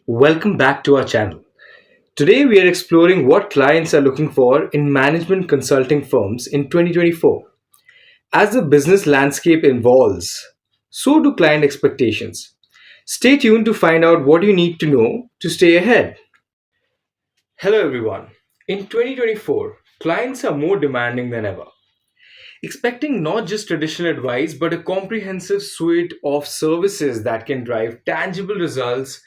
Welcome back to our channel. Today we are exploring what clients are looking for in management consulting firms in 2024. As the business landscape evolves, so do client expectations. Stay tuned to find out what you need to know to stay ahead. Hello everyone. In 2024, clients are more demanding than ever, expecting not just traditional advice but a comprehensive suite of services that can drive tangible results.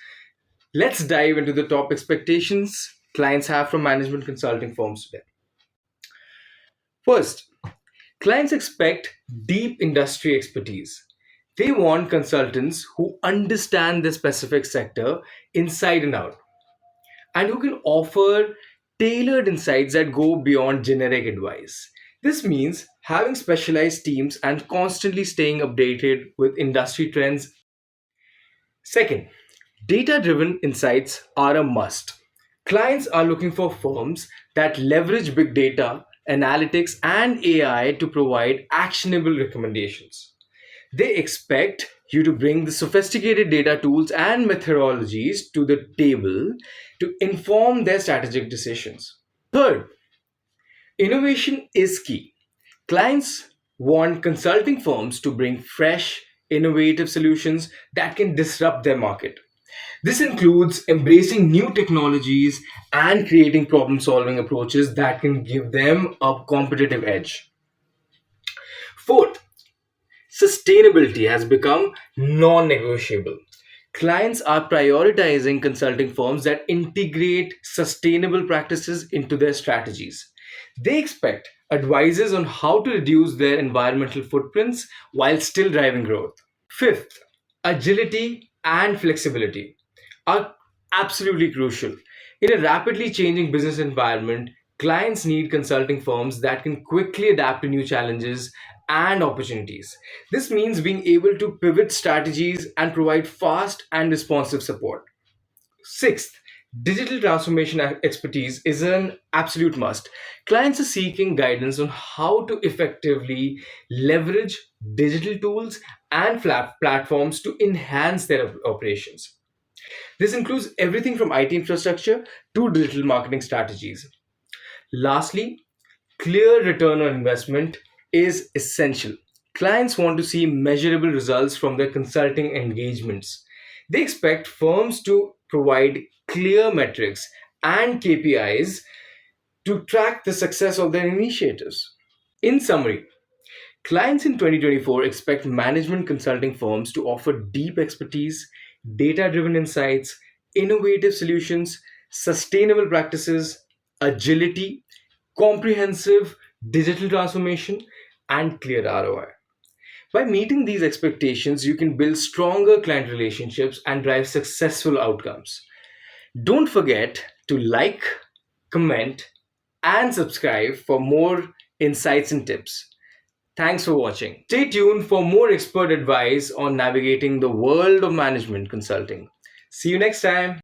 Let's dive into the top expectations clients have from management consulting firms today. First, clients expect deep industry expertise. They want consultants who understand the specific sector inside and out and who can offer tailored insights that go beyond generic advice. This means having specialized teams and constantly staying updated with industry trends. Second, data driven insights are a must. Clients are looking for firms that leverage big data, analytics, and AI to provide actionable recommendations. They expect you to bring the sophisticated data tools and methodologies to the table to inform their strategic decisions. Third, innovation is key. Clients want consulting firms to bring fresh, innovative solutions that can disrupt their market. This includes embracing new technologies and creating problem solving approaches that can give them a competitive edge. Fourth, sustainability has become non negotiable. Clients are prioritizing consulting firms that integrate sustainable practices into their strategies. They expect advices on how to reduce their environmental footprints while still driving growth. Fifth, agility and flexibility are absolutely crucial. In a rapidly changing business environment, clients need consulting firms that can quickly adapt to new challenges and opportunities. This means being able to pivot strategies and provide fast and responsive support. Sixth, digital transformation expertise is an absolute must. Clients are seeking guidance on how to effectively leverage digital tools and platforms to enhance their operations. This includes everything from IT infrastructure to digital marketing strategies. Lastly, clear return on investment is essential. Clients want to see measurable results from their consulting engagements. They expect firms to provide clear metrics and KPIs to track the success of their initiatives. In summary, clients in 2024 expect management consulting firms to offer deep expertise, data driven insights, innovative solutions, sustainable practices, agility, comprehensive digital transformation, and clear ROI. By meeting these expectations, you can build stronger client relationships and drive successful outcomes. Don't forget to like, comment, and subscribe for more insights and tips. Thanks for watching. Stay tuned for more expert advice on navigating the world of management consulting. See you next time.